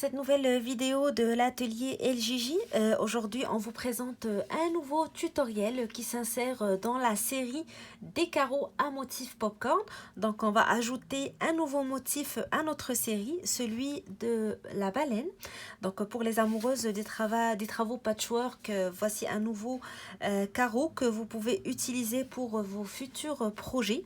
cette nouvelle vidéo de l'atelier LJJ. Aujourd'hui, on vous présente un nouveau tutoriel qui s'insère dans la série des carreaux à motif popcorn. Donc, on va ajouter un nouveau motif à notre série, celui de la baleine. Donc, pour les amoureuses des travaux patchwork, voici un nouveau carreau que vous pouvez utiliser pour vos futurs projets.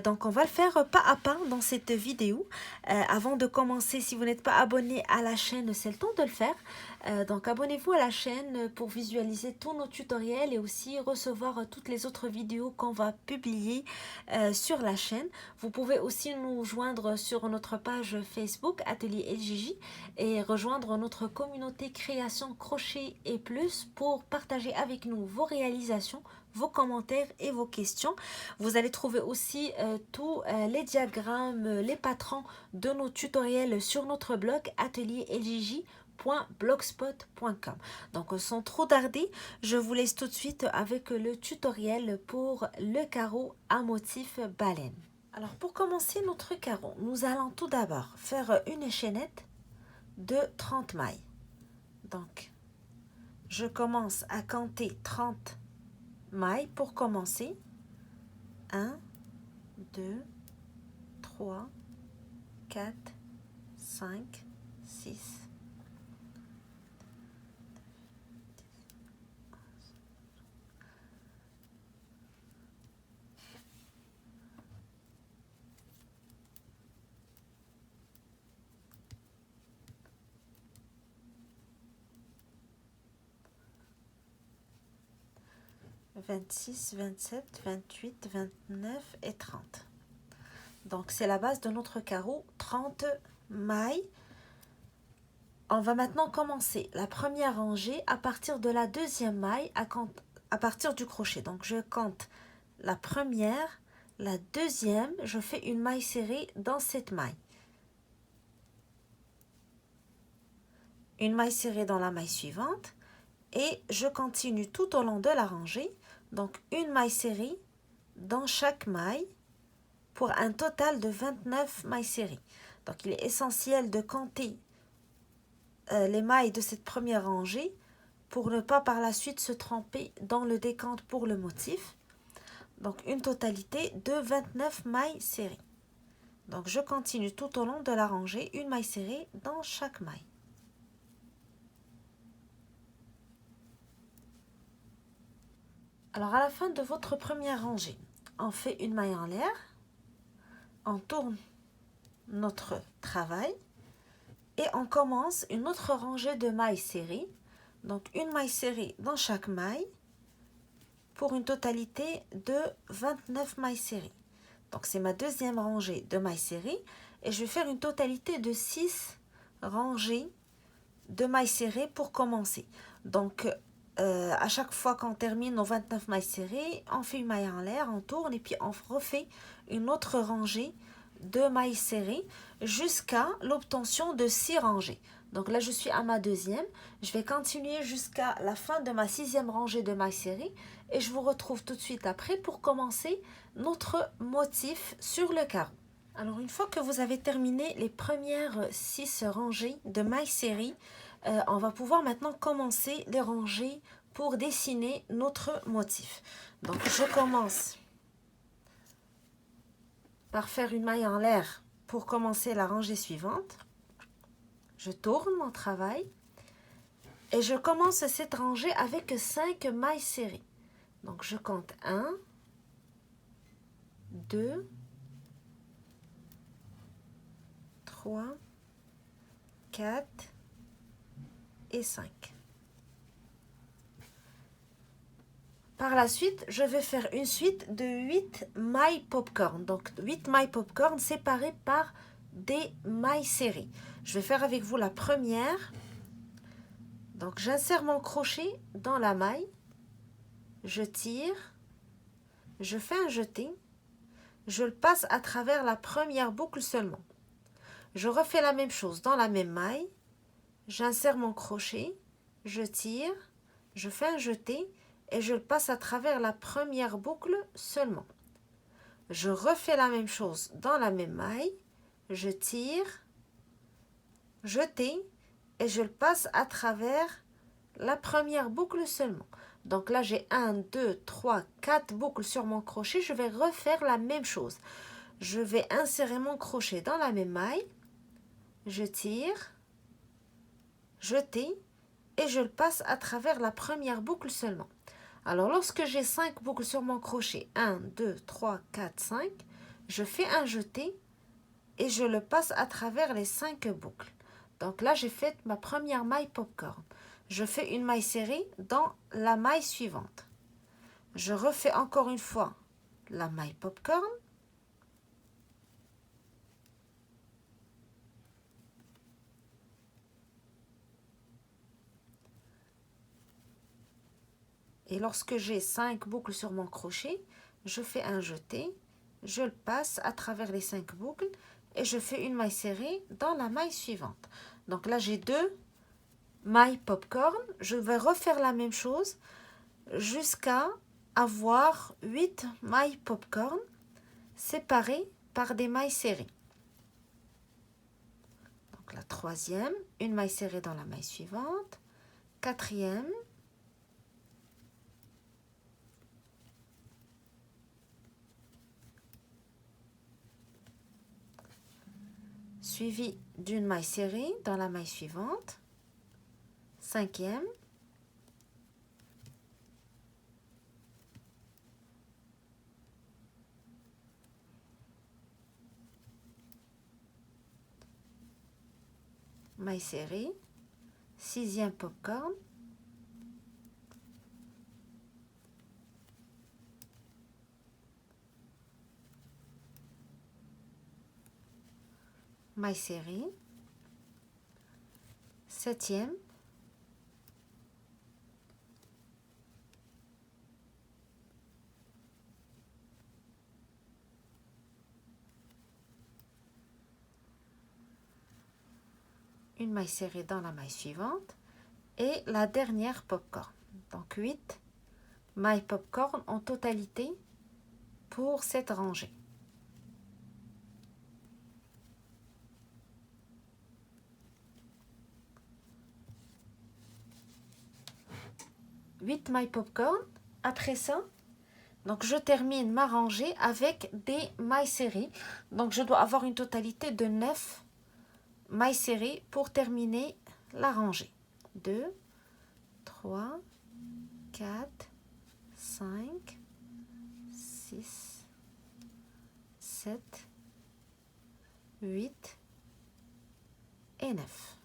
Donc on va le faire pas à pas dans cette vidéo. Avant de commencer, si vous n'êtes pas abonné à la chaîne, c'est le temps de le faire. Donc abonnez-vous à la chaîne pour visualiser tous nos tutoriels et aussi recevoir toutes les autres vidéos qu'on va publier sur la chaîne. Vous pouvez aussi nous joindre sur notre page Facebook Atelier LJJ et rejoindre notre communauté création crochet et plus pour partager avec nous vos réalisations, vos commentaires et vos questions. Vous allez trouver aussi tous les diagrammes, les patrons de nos tutoriels sur notre blog atelierljj.blogspot.com. Donc sans trop tarder, je vous laisse tout de suite avec le tutoriel pour le carreau à motif baleine. Alors pour commencer notre carreau, nous allons tout d'abord faire une chaînette de 30 mailles. Donc je commence à compter 30 mailles pour commencer. 1, 2, 3, 4, 5, 6, 26, 27, 28, 29 et 30. Donc, c'est la base de notre carreau, 30 mailles. On va maintenant commencer la première rangée à partir de la deuxième maille à partir du crochet. Donc, je compte la première, la deuxième, je fais une maille serrée dans cette maille. Une maille serrée dans la maille suivante et je continue tout au long de la rangée. Donc, une maille serrée dans chaque maille pour un total de 29 mailles serrées. Donc, il est essentiel de compter les mailles de cette première rangée pour ne pas par la suite se tromper dans le décompte pour le motif. Donc, une totalité de 29 mailles serrées. Donc, je continue tout au long de la rangée, une maille serrée dans chaque maille. Alors, à la fin de votre première rangée, on fait une maille en l'air, on tourne notre travail et on commence une autre rangée de mailles serrées. Donc, une maille serrée dans chaque maille pour une totalité de 29 mailles serrées. Donc, c'est ma deuxième rangée de mailles serrées et je vais faire une totalité de 6 rangées de mailles serrées pour commencer. Donc, à chaque fois qu'on termine nos 29 mailles serrées, on fait une maille en l'air, on tourne et puis on refait une autre rangée de mailles serrées jusqu'à l'obtention de 6 rangées. Donc là, je suis à ma deuxième. Je vais continuer jusqu'à la fin de ma 6e rangée de mailles serrées et je vous retrouve tout de suite après pour commencer notre motif sur le carreau. Alors, une fois que vous avez terminé les premières 6 rangées de mailles serrées, on va pouvoir maintenant commencer les rangées pour dessiner notre motif. Donc, je commence par faire une maille en l'air pour commencer la rangée suivante. Je tourne mon travail et je commence cette rangée avec 5 mailles serrées. Donc, je compte 1, 2, 3, 4 et 5. Par la suite, je vais faire une suite de 8 mailles popcorn. Donc, 8 mailles popcorn séparées par des mailles serrées. Je vais faire avec vous la première. Donc, j'insère mon crochet dans la maille. Je tire. Je fais un jeté. Je le passe à travers la première boucle seulement. Je refais la même chose dans la même maille. J'insère mon crochet. Je tire. Je fais un jeté. Et je le passe à travers la première boucle seulement. Je refais la même chose dans la même maille. Je tire, jeter et je le passe à travers la première boucle seulement. Donc là, j'ai 1, 2, 3, 4 boucles sur mon crochet. Je vais refaire la même chose. Je vais insérer mon crochet dans la même maille. Je tire, jeter et je le passe à travers la première boucle seulement. Alors, lorsque j'ai 5 boucles sur mon crochet, 1, 2, 3, 4, 5, je fais un jeté et je le passe à travers les 5 boucles. Donc là, j'ai fait ma première maille popcorn. Je fais une maille serrée dans la maille suivante. Je refais encore une fois la maille popcorn. Et lorsque j'ai 5 boucles sur mon crochet, je fais un jeté, je le passe à travers les 5 boucles et je fais une maille serrée dans la maille suivante. Donc là, j'ai 2 mailles popcorn. Je vais refaire la même chose jusqu'à avoir 8 mailles popcorn séparées par des mailles serrées. Donc la troisième, une maille serrée dans la maille suivante, quatrième, suivi d'une maille serrée dans la maille suivante, cinquième, maille serrée, sixième popcorn, maille serrée, septième, une maille serrée dans la maille suivante et la dernière popcorn. Donc 8 mailles popcorn en totalité pour cette rangée. Huit mailles popcorn. Après ça, donc je termine ma rangée avec des mailles serrées. Donc je dois avoir une totalité de 9 mailles serrées pour terminer la rangée. 2, 3, 4, 5, 6, 7, 8 et 9.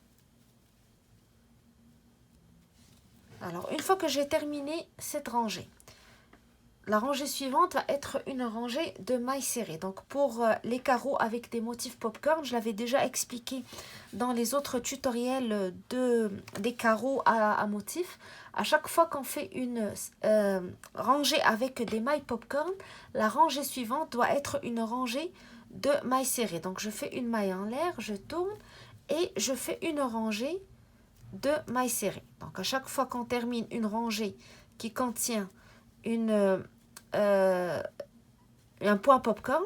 Alors, une fois que j'ai terminé cette rangée, la rangée suivante va être une rangée de mailles serrées. Donc, pour les carreaux avec des motifs popcorn, je l'avais déjà expliqué dans les autres tutoriels des carreaux à motifs. À chaque fois qu'on fait une rangée avec des mailles popcorn, la rangée suivante doit être une rangée de mailles serrées. Donc, je fais une maille en l'air, je tourne et je fais une rangée de mailles serrées. Donc, à chaque fois qu'on termine une rangée qui contient un point popcorn,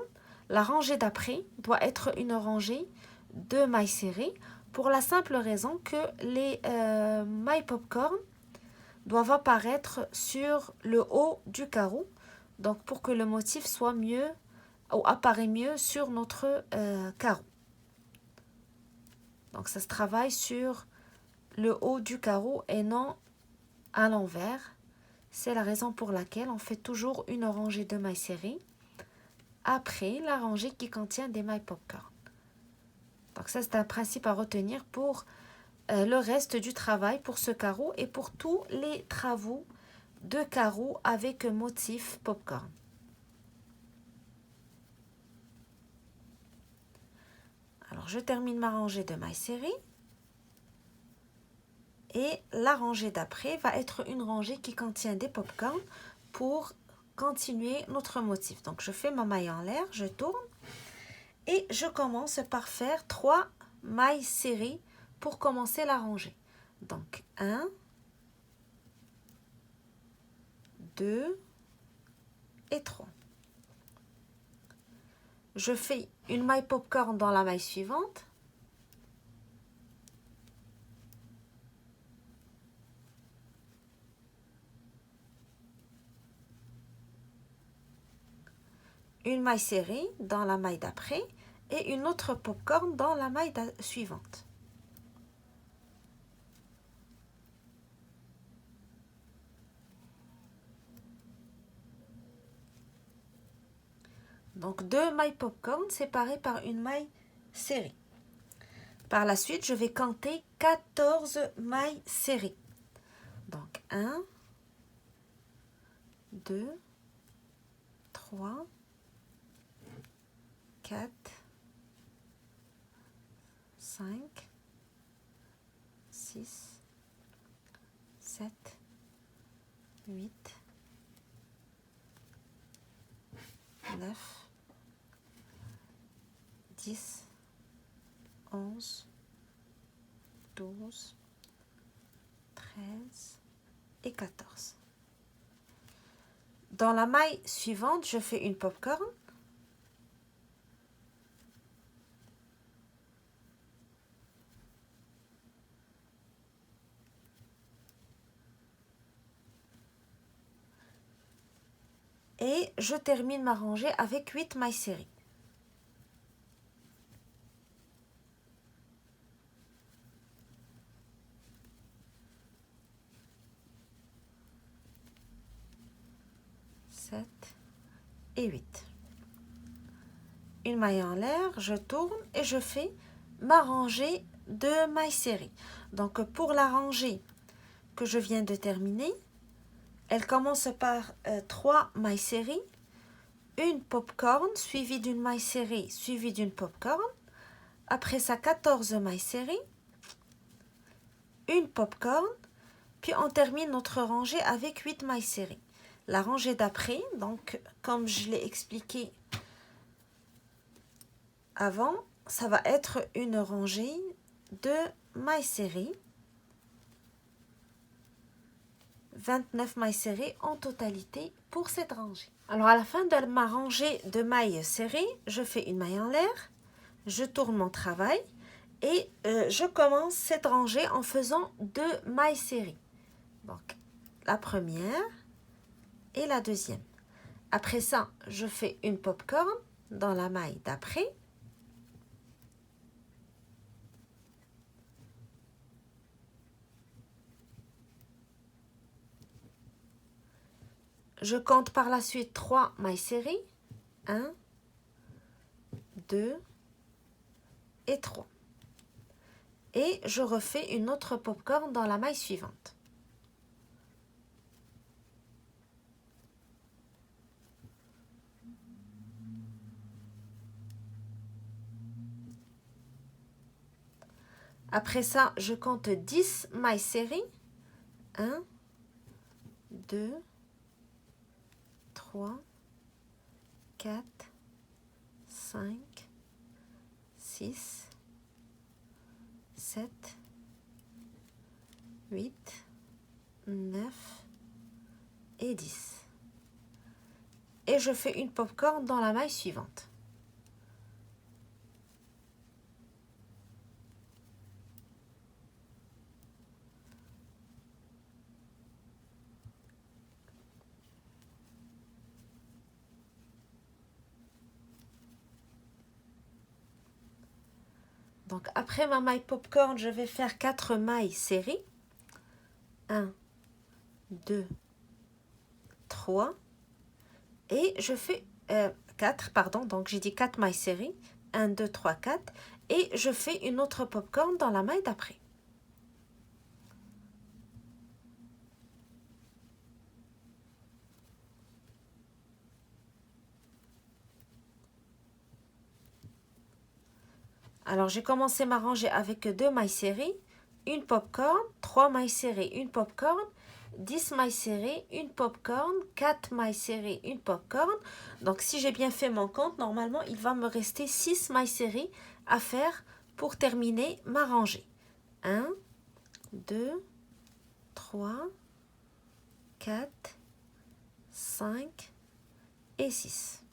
la rangée d'après doit être une rangée de mailles serrées pour la simple raison que les mailles popcorn doivent apparaître sur le haut du carreau, donc pour que le motif soit mieux ou apparaît mieux sur notre carreau. Donc ça se travaille sur le haut du carreau et non à l'envers. C'est la raison pour laquelle on fait toujours une rangée de mailles serrées après la rangée qui contient des mailles popcorn. Donc ça, c'est un principe à retenir pour le reste du travail, pour ce carreau et pour tous les travaux de carreaux avec motif popcorn. Alors, je termine ma rangée de mailles serrées. Et la rangée d'après va être une rangée qui contient des popcorn pour continuer notre motif. Donc, je fais ma maille en l'air, je tourne et je commence par faire 3 mailles serrées pour commencer la rangée. Donc, 1, 2 et 3. Je fais une maille popcorn dans la maille suivante. une maille serrée dans la maille d'après et une autre popcorn dans la maille suivante. Donc 2 mailles popcorn séparées par une maille serrée. Par la suite, je vais compter 14 mailles serrées. Donc 1, 2, 3, 4, 5, 6, 7, 8, 9, 10, 11, 12, 13 et 14. Dans la maille suivante, je fais une popcorn. Et je termine ma rangée avec 8 mailles serrées. Et 8. Une maille en l'air, je tourne et je fais ma rangée de mailles serrées. Donc pour la rangée que je viens de terminer, elle commence par 3 mailles serrées, une popcorn suivie d'une maille serrée suivie d'une popcorn, après ça 14 mailles serrées, une popcorn, puis on termine notre rangée avec 8 mailles serrées. La rangée d'après, donc comme je l'ai expliqué avant, ça va être une rangée de mailles serrées. 29 mailles serrées en totalité pour cette rangée. Alors à la fin de ma rangée de mailles serrées, je fais une maille en l'air, je tourne mon travail et je commence cette rangée en faisant 2 mailles serrées. Donc la première et la deuxième. Après ça, je fais une popcorn dans la maille d'après. Je compte par la suite 3 mailles serrées. 1, 2 et 3. Et je refais une autre popcorn dans la maille suivante. Après ça, je compte 10 mailles serrées. 1, 2, 3, 4, 5, 6, 7, 8, 9 et 10. Et je fais une popcorn dans la maille suivante. Donc après ma maille popcorn, je vais faire 4 mailles serrées. 1, 2, 3. Et je fais 4, pardon, donc j'ai dit 4 mailles serrées. 1, 2, 3, 4. Et je fais une autre popcorn dans la maille d'après. Alors, j'ai commencé ma rangée avec 2 mailles serrées, une popcorn, 3 mailles serrées, une popcorn, 10 mailles serrées, une popcorn, 4 mailles serrées, une popcorn. Donc, si j'ai bien fait mon compte, normalement, il va me rester 6 mailles serrées à faire pour terminer ma rangée. 1, 2, 3, 4, 5 et 6.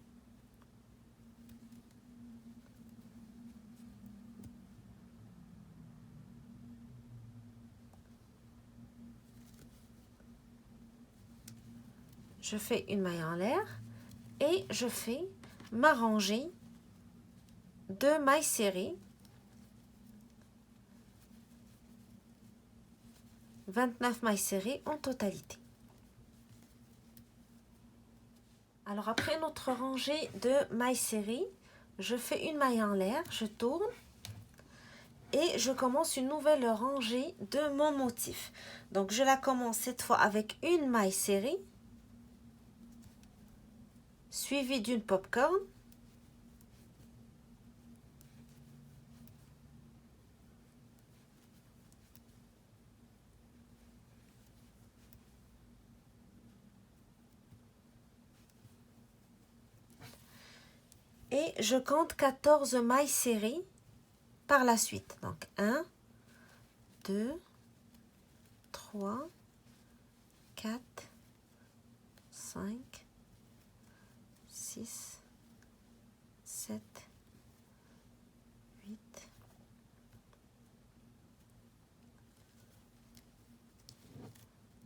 Je fais une maille en l'air et je fais ma rangée de mailles serrées. 29 mailles serrées en totalité. Alors après notre rangée de mailles serrées, je fais une maille en l'air, je tourne et je commence une nouvelle rangée de mon motif. Donc je la commence cette fois avec une maille serrée suivie d'une popcorn. Et je compte 14 mailles serrées par la suite. Donc 1, 2, 3, 4, 5, 6, 7, 8,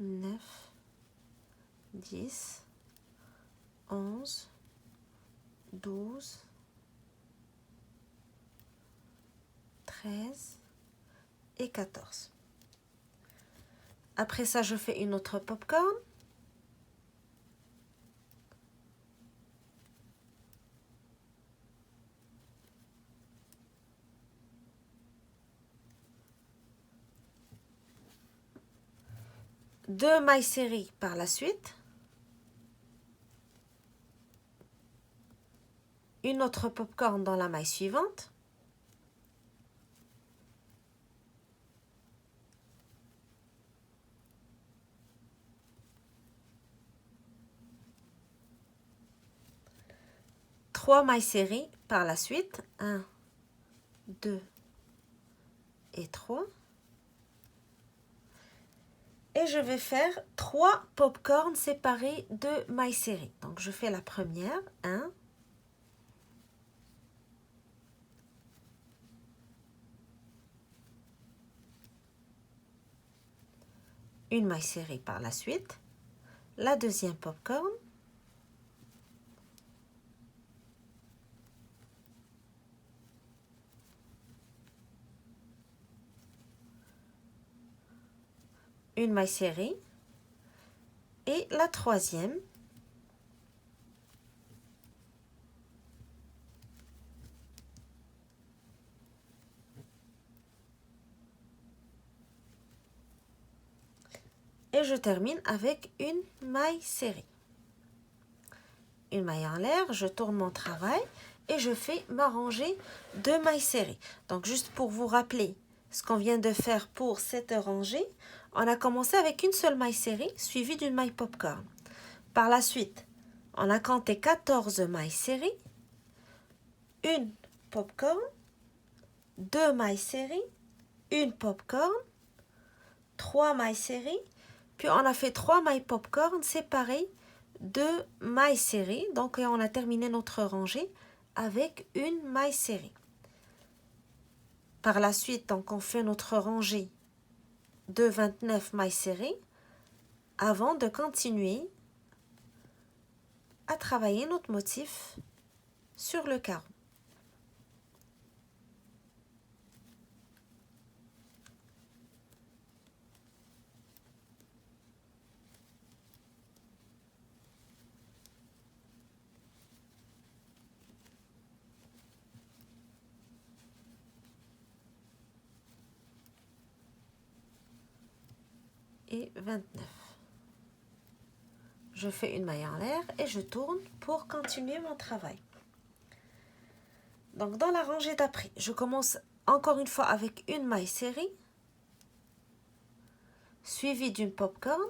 9, 10, 11, 12, 13 et 14. Après ça, je fais une autre popcorn. Deux mailles serrées par la suite. Une autre popcorn dans la maille suivante. Trois mailles serrées par la suite. 1, 2 et 3. Et je vais faire 3 popcorns séparés de mailles serrées. Donc je fais la première, 1, 1 maille serrée par la suite, la deuxième popcorn, une maille serrée et la troisième. Et je termine avec une maille serrée. Une maille en l'air, je tourne mon travail et je fais ma rangée de mailles serrées. Donc juste pour vous rappeler ce qu'on vient de faire pour cette rangée, on a commencé avec une seule maille serrée suivie d'une maille popcorn. Par la suite, on a compté 14 mailles serrées, une popcorn, 2 mailles serrées, une popcorn, 3 mailles serrées, puis on a fait 3 mailles popcorn séparées de mailles serrées. Donc on a terminé notre rangée avec une maille serrée. Par la suite, donc, on fait notre rangée de 29 mailles serrées avant de continuer à travailler notre motif sur le carreau. Et 29. Je fais une maille en l'air et je tourne pour continuer mon travail. Donc dans la rangée d'après, je commence encore une fois avec une maille serrée suivie d'une popcorn.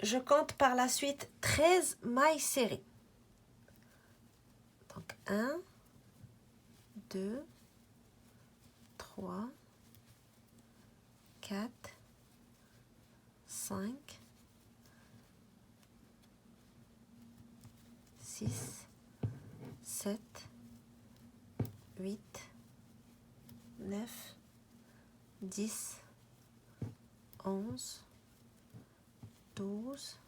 Je compte par la suite 13 mailles serrées. Donc 1, 2, 3, 4, 5, 6, 7, 8, 9, 10, 11, 12,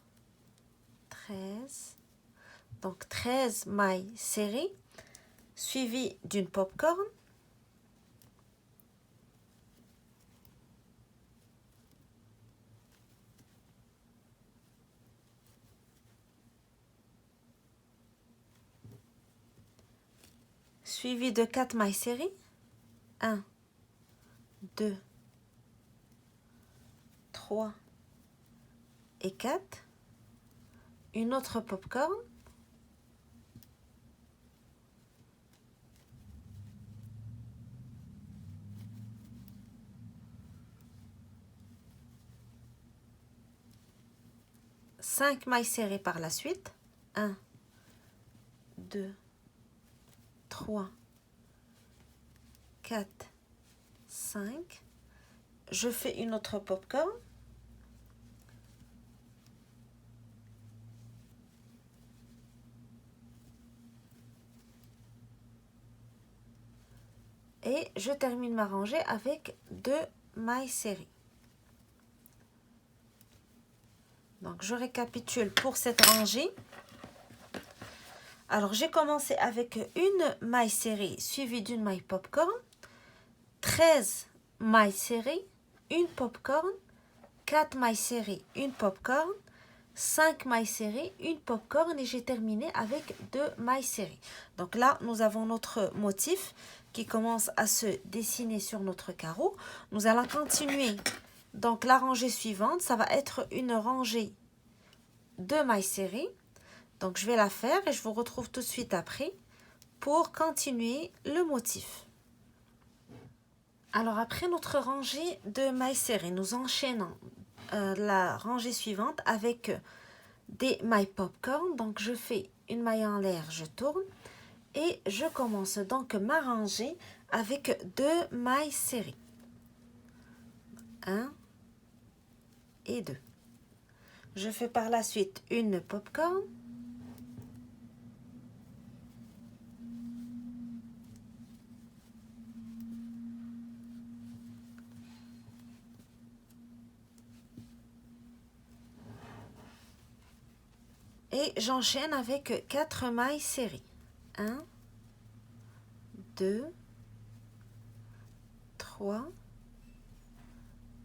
13. Donc 13 mailles serrées, suivies d'une popcorn. Suivi de 4 mailles serrées. 1, 2, 3 et 4. Une autre popcorn. Cinq mailles serrées par la suite. 1, 2, 3, 4, 5. Je fais une autre popcorn. Et je termine ma rangée avec 2 mailles serrées. Donc, je récapitule pour cette rangée. Alors, j'ai commencé avec une maille serrée suivie d'une maille popcorn, 13 mailles serrées, une popcorn, 4 mailles serrées, une popcorn, 5 mailles serrées, une popcorn et j'ai terminé avec 2 mailles serrées. Donc là, nous avons notre motif qui commence à se dessiner sur notre carreau. Nous allons continuer. Donc la rangée suivante, ça va être une rangée de mailles serrées. Donc je vais la faire et je vous retrouve tout de suite après pour continuer le motif. Alors après notre rangée de mailles serrées, nous enchaînons la rangée suivante avec des mailles popcorn. Donc je fais une maille en l'air, je tourne et je commence donc ma rangée avec 2 mailles serrées. 1 et 2. Je fais par la suite une popcorn. Et j'enchaîne avec 4 mailles serrées. 1, 2, 3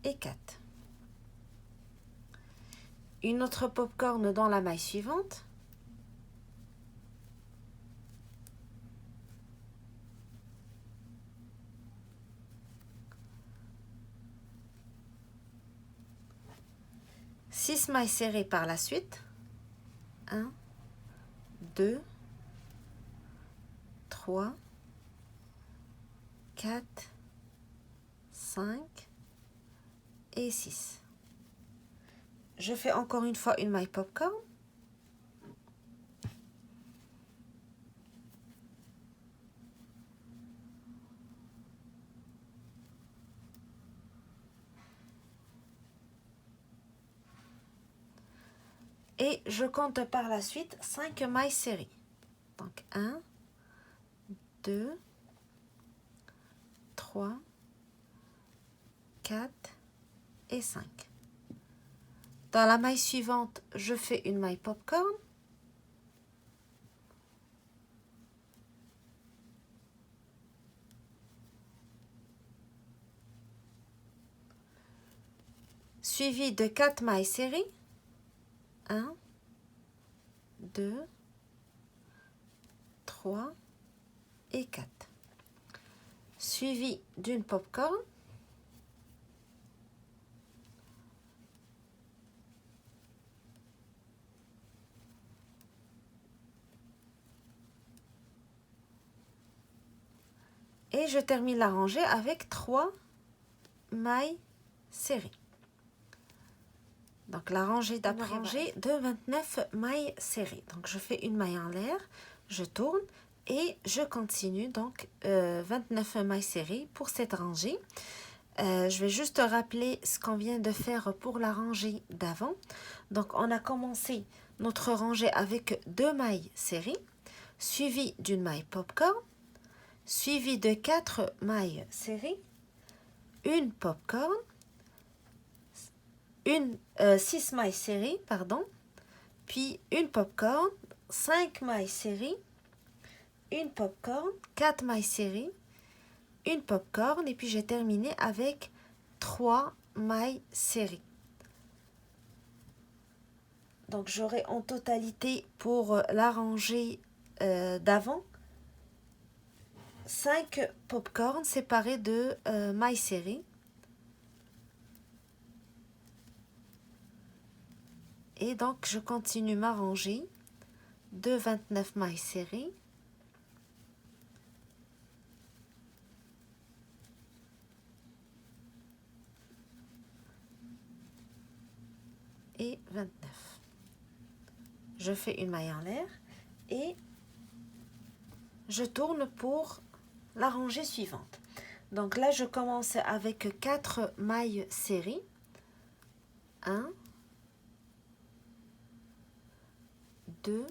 et 4. Une autre popcorn dans la maille suivante. Six mailles serrées par la suite. 1, 2, 3, 4, 5 et 6. Je fais encore une fois une maille popcorn. Et je compte par la suite 5 mailles serrées. Donc 1, 2, 3, 4 et 5. Dans la maille suivante, je fais une maille popcorn. Suivie de 4 mailles serrées. 1, 2, 3 et 4. Suivi d'une popcorn. Et je termine la rangée avec 3 mailles serrées. Donc la rangée d'après, rangée de 29 mailles serrées. Donc je fais une maille en l'air, je tourne et je continue donc 29 mailles serrées pour cette rangée. Je vais juste rappeler ce qu'on vient de faire pour la rangée d'avant. Donc on a commencé notre rangée avec 2 mailles serrées, suivi d'une maille popcorn, suivi de 4 mailles serrées, une popcorn, 6 mailles serrées, pardon, puis une popcorn, 5 mailles serrées, une popcorn, 4 mailles serrées, une popcorn, et puis j'ai terminé avec 3 mailles serrées. Donc j'aurai en totalité pour la rangée d'avant 5 popcorn séparés de mailles serrées. Et donc je continue ma rangée de 29 mailles serrées. Et 29. Je fais une maille en l'air et je tourne pour la rangée suivante. Donc là, je commence avec 4 mailles serrées. 1, 2,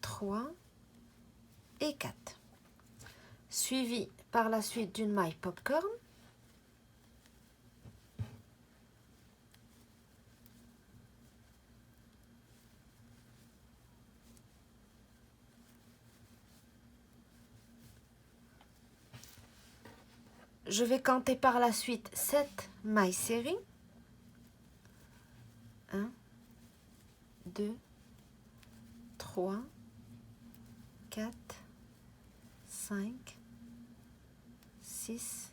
3 et 4. Suivi par la suite d'une maille popcorn. Je vais compter par la suite 7 mailles serrées. 1, 2, 3, 4, 5, 6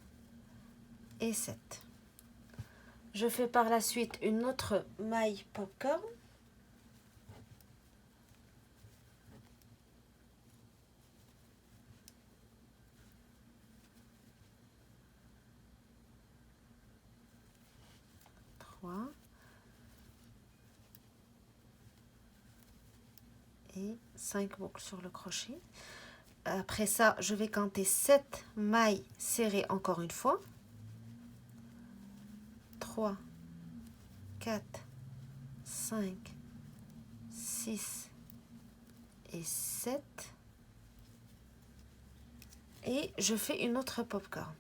et 7. Je fais par la suite une autre maille popcorn. Et 5 boucles sur le crochet. Après ça, je vais compter 7 mailles serrées encore une fois. 3, 4, 5, 6 et 7. Et je fais une autre popcorn.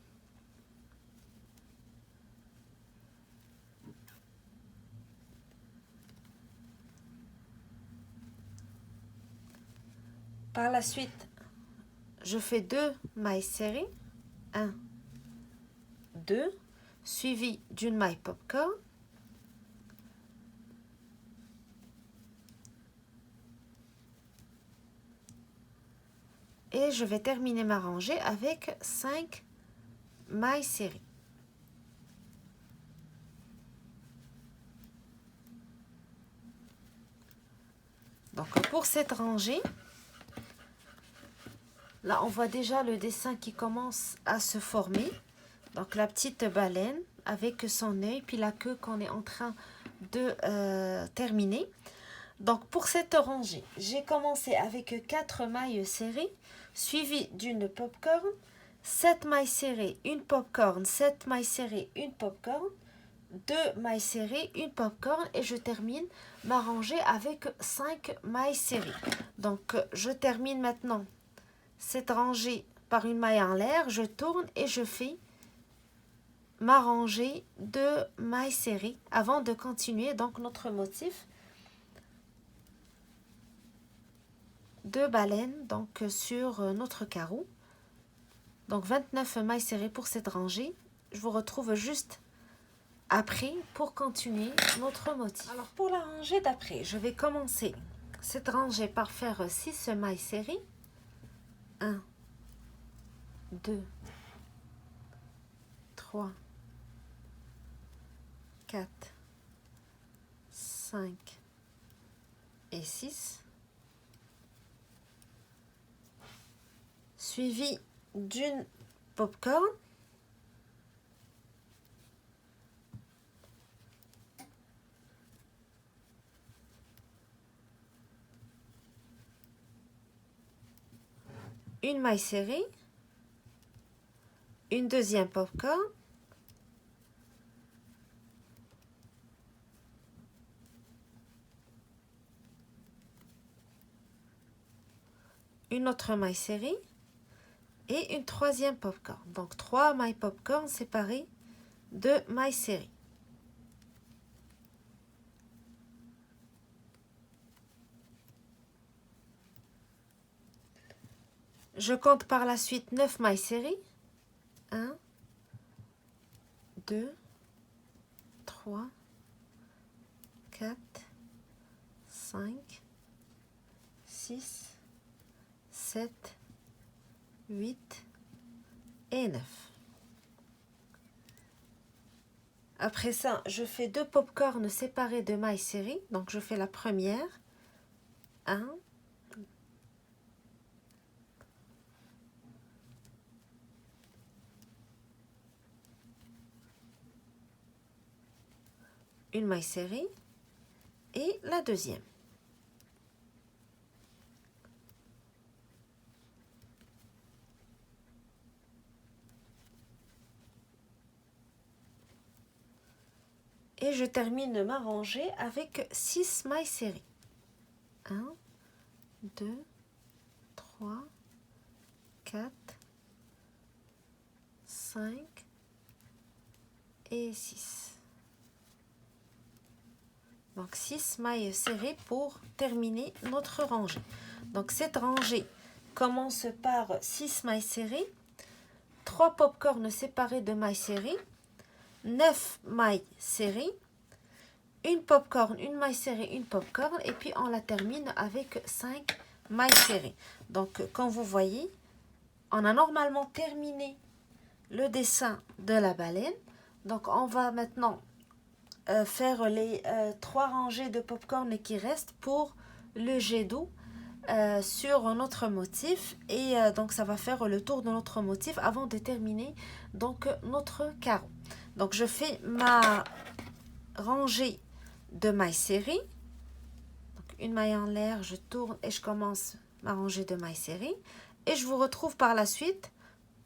Par la suite, je fais 2 mailles serrées, 1, 2, suivi d'une maille popcorn. Et je vais terminer ma rangée avec 5 mailles serrées. Donc pour cette rangée, là, on voit déjà le dessin qui commence à se former. Donc, la petite baleine avec son œil, puis la queue qu'on est en train de terminer. Donc, pour cette rangée, j'ai commencé avec 4 mailles serrées, suivies d'une popcorn, 7 mailles serrées, une popcorn, 7 mailles serrées, une popcorn, 2 mailles serrées, une popcorn, et je termine ma rangée avec 5 mailles serrées. Donc, je termine maintenant cette rangée par une maille en l'air, je tourne et je fais ma rangée de mailles serrées avant de continuer donc notre motif de baleine donc sur notre carreau. Donc 29 mailles serrées pour cette rangée. Je vous retrouve juste après pour continuer notre motif. Alors pour la rangée d'après, je vais commencer cette rangée par faire 6 mailles serrées. 1, 2, 3, 4, 5 et 6. Suivi d'une popcorn. Une maille serrée, une deuxième popcorn, une autre maille série et une troisième popcorn. Donc 3 mailles popcorn séparées de mailles série. Je compte par la suite 9 mailles série. 1, 2, 3, 4, 5, 6, 7, 8 et 9. Après ça, je fais 2 popcorn séparés de mailles série. Donc, je fais la première. 1, 1 maille série et la deuxième. Et je termine ma rangée avec 6 mailles série. 1, 2, 3, 4, 5 et 6. Donc 6 mailles serrées pour terminer notre rangée. Donc cette rangée commence par 6 mailles serrées, 3 popcorn séparés de mailles serrées, 9 mailles serrées, une popcorn, une maille serrée, une popcorn, et puis on la termine avec 5 mailles serrées. Donc comme vous voyez, on a normalement terminé le dessin de la baleine. Donc on va maintenant faire les 3 rangées de popcorn qui restent pour le jet d'eau sur notre motif, et donc ça va faire le tour de notre motif avant de terminer donc notre carreau. Donc je fais ma rangée de mailles serrées, donc une maille en l'air, je tourne et je commence ma rangée de mailles serrées, et je vous retrouve par la suite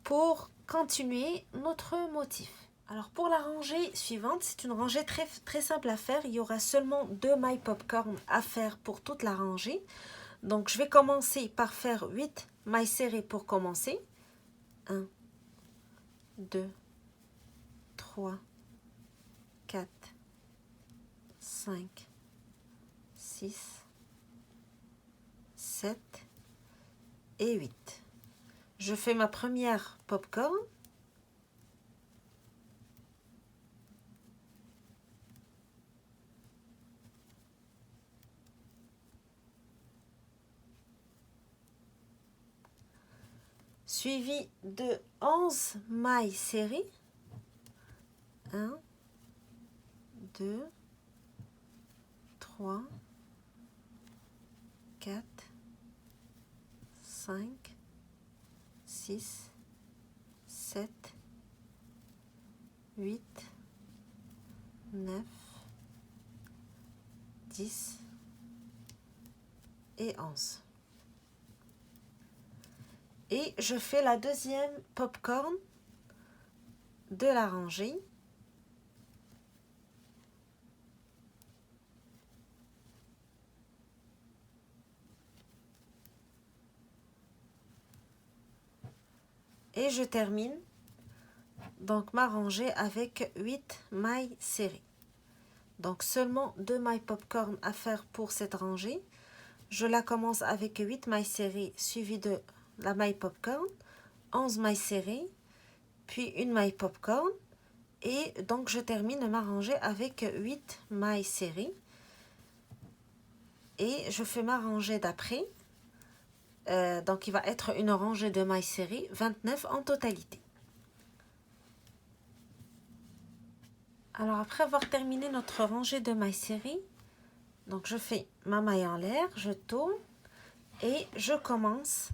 pour continuer notre motif. Alors pour la rangée suivante, c'est une rangée très simple à faire. Il y aura seulement 2 mailles popcorn à faire pour toute la rangée. Donc je vais commencer par faire 8 mailles serrées pour commencer. 1, 2, 3, 4, 5, 6, 7 et 8. Je fais ma première popcorn. Suivi de 11 mailles serrées. 1, 2, 3, 4, 5, 6, 7, 8, 9, 10 et 11. Et je fais la deuxième popcorn de la rangée. Et je termine donc ma rangée avec 8 mailles serrées. Donc seulement 2 mailles popcorn à faire pour cette rangée. Je la commence avec 8 mailles serrées suivies de la maille popcorn, 11 mailles serrées, puis une maille popcorn, et donc je termine ma rangée avec 8 mailles serrées. Et je fais ma rangée d'après. Donc il va être une rangée de mailles serrées, 29 en totalité. Alors après avoir terminé notre rangée de mailles serrées, donc je fais ma maille en l'air, je tourne et je commence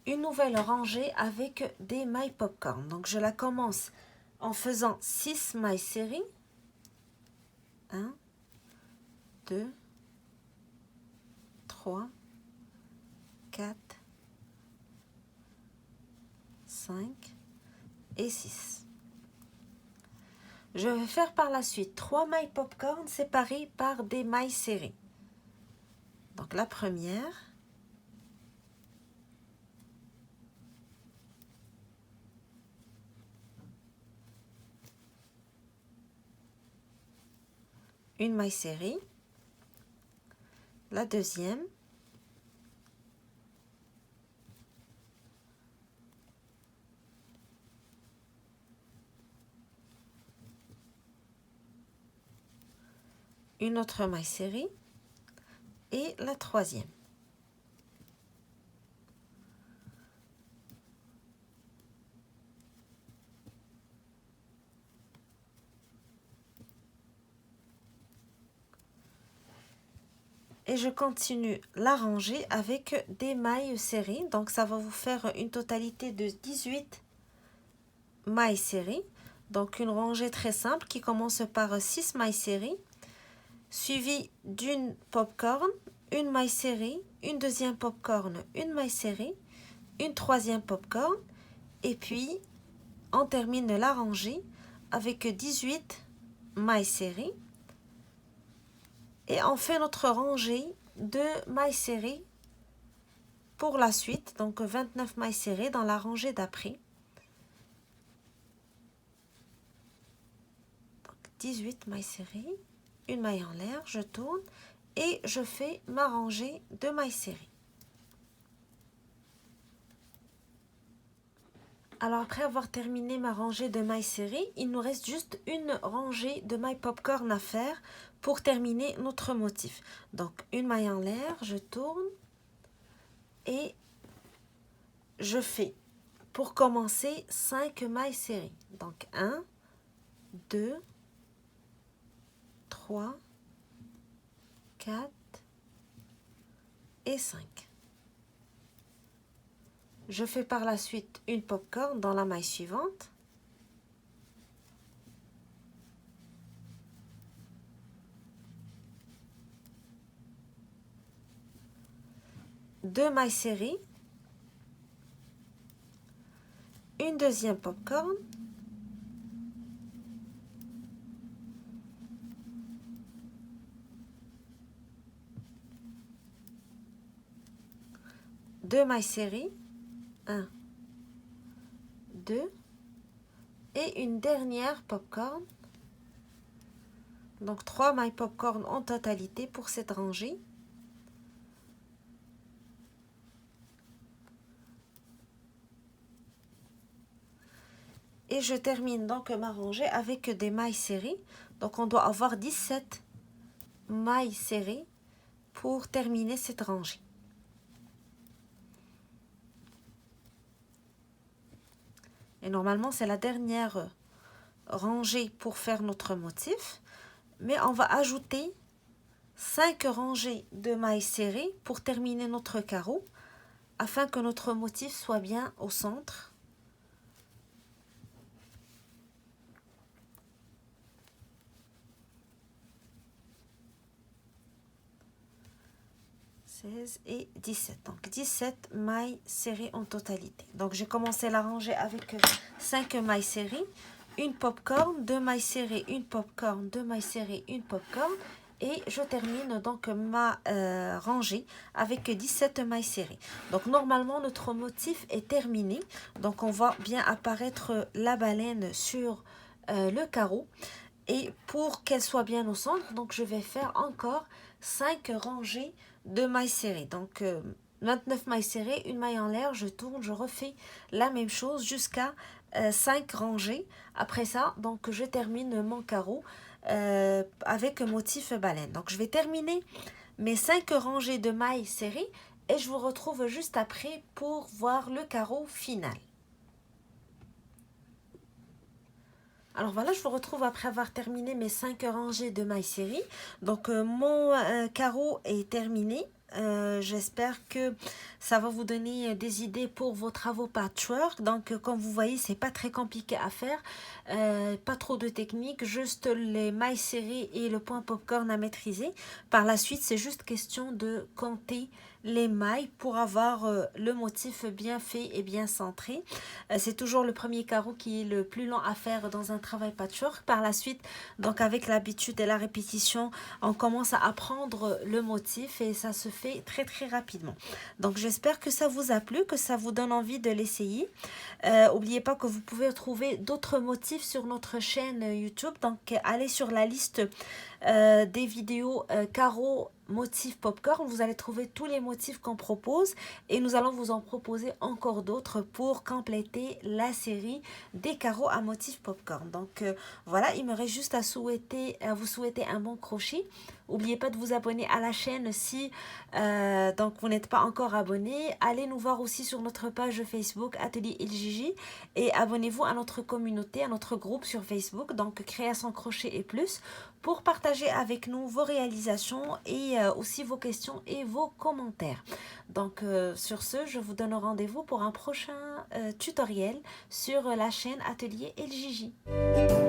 une nouvelle rangée avec des mailles popcorn. Donc je la commence en faisant 6 mailles serrées. 1, 2, 3, 4, 5 et 6. Je vais faire par la suite 3 mailles popcorn séparées par des mailles serrées. Donc la première, une maille serrée, la deuxième, une autre maille serrée et la troisième. Et je continue la rangée avec des mailles serrées. Donc, ça va vous faire une totalité de 18 mailles serrées. Donc, une rangée très simple qui commence par 6 mailles serrées, suivie d'une popcorn, une maille serrée, une deuxième popcorn, une maille serrée, une troisième popcorn. Et puis, on termine la rangée avec 18 mailles serrées. Et on fait notre rangée de mailles serrées pour la suite. Donc 29 mailles serrées dans la rangée d'après. 18 mailles serrées, une maille en l'air, je tourne et je fais ma rangée de mailles serrées. Alors après avoir terminé ma rangée de mailles serrées, il nous reste juste une rangée de mailles popcorn à faire pour terminer notre motif. Donc une maille en l'air, je tourne et je fais pour commencer 5 mailles serrées. Donc 1, 2, 3, 4 et 5. Je fais par la suite une popcorn dans la maille suivante. Deux mailles serrées. Une deuxième popcorn. Deux mailles serrées. 1, 2 et une dernière popcorn. Donc 3 mailles popcorn en totalité pour cette rangée. Et je termine donc ma rangée avec des mailles serrées. Donc on doit avoir 17 mailles serrées pour terminer cette rangée. Et normalement, c'est la dernière rangée pour faire notre motif. Mais on va ajouter 5 rangées de mailles serrées pour terminer notre carreau, afin que notre motif soit bien au centre. Et 17. Donc 17 mailles serrées en totalité. Donc j'ai commencé la rangée avec 5 mailles serrées, une popcorn, 2 mailles serrées, une popcorn, 2 mailles serrées, une popcorn. Et je termine donc ma rangée avec 17 mailles serrées. Donc normalement notre motif est terminé. Donc on voit bien apparaître la baleine sur le carreau. Et pour qu'elle soit bien au centre, donc je vais faire encore 5 rangées de mailles serrées. Donc 29 mailles serrées, une maille en l'air, je tourne, je refais la même chose jusqu'à 5 rangées. Après ça, donc je termine mon carreau avec un motif baleine. Donc je vais terminer mes 5 rangées de mailles serrées et je vous retrouve juste après pour voir le carreau final. Alors voilà, je vous retrouve après avoir terminé mes 5 rangées de mailles serrées. Donc mon carreau est terminé. J'espère que ça va vous donner des idées pour vos travaux patchwork. Donc comme vous voyez, c'est pas très compliqué à faire, pas trop de technique, juste les mailles serrées et le point popcorn à maîtriser. Par la suite, c'est juste question de compter les mailles pour avoir le motif bien fait et bien centré. C'est toujours le premier carreau qui est le plus long à faire dans un travail patchwork. Par la suite, donc avec l'habitude et la répétition, on commence à apprendre le motif et ça se fait très très rapidement. Donc j'espère que ça vous a plu, que ça vous donne envie de l'essayer. N'oubliez pas que vous pouvez trouver d'autres motifs sur notre chaîne YouTube. Donc allez sur la liste des vidéos carreaux motifs popcorn, vous allez trouver tous les motifs qu'on propose et nous allons vous en proposer encore d'autres pour compléter la série des carreaux à motifs popcorn. Donc voilà, il me reste juste à vous souhaiter un bon crochet. N'oubliez pas de vous abonner à la chaîne si donc vous n'êtes pas encore abonné. Allez nous voir aussi sur notre page Facebook Atelier LJJ et abonnez-vous à notre communauté, à notre groupe sur Facebook, donc Création Crochet et Plus, pour partager avec nous vos réalisations et aussi vos questions et vos commentaires. Donc sur ce, je vous donne rendez-vous pour un prochain tutoriel sur la chaîne Atelier LJJ.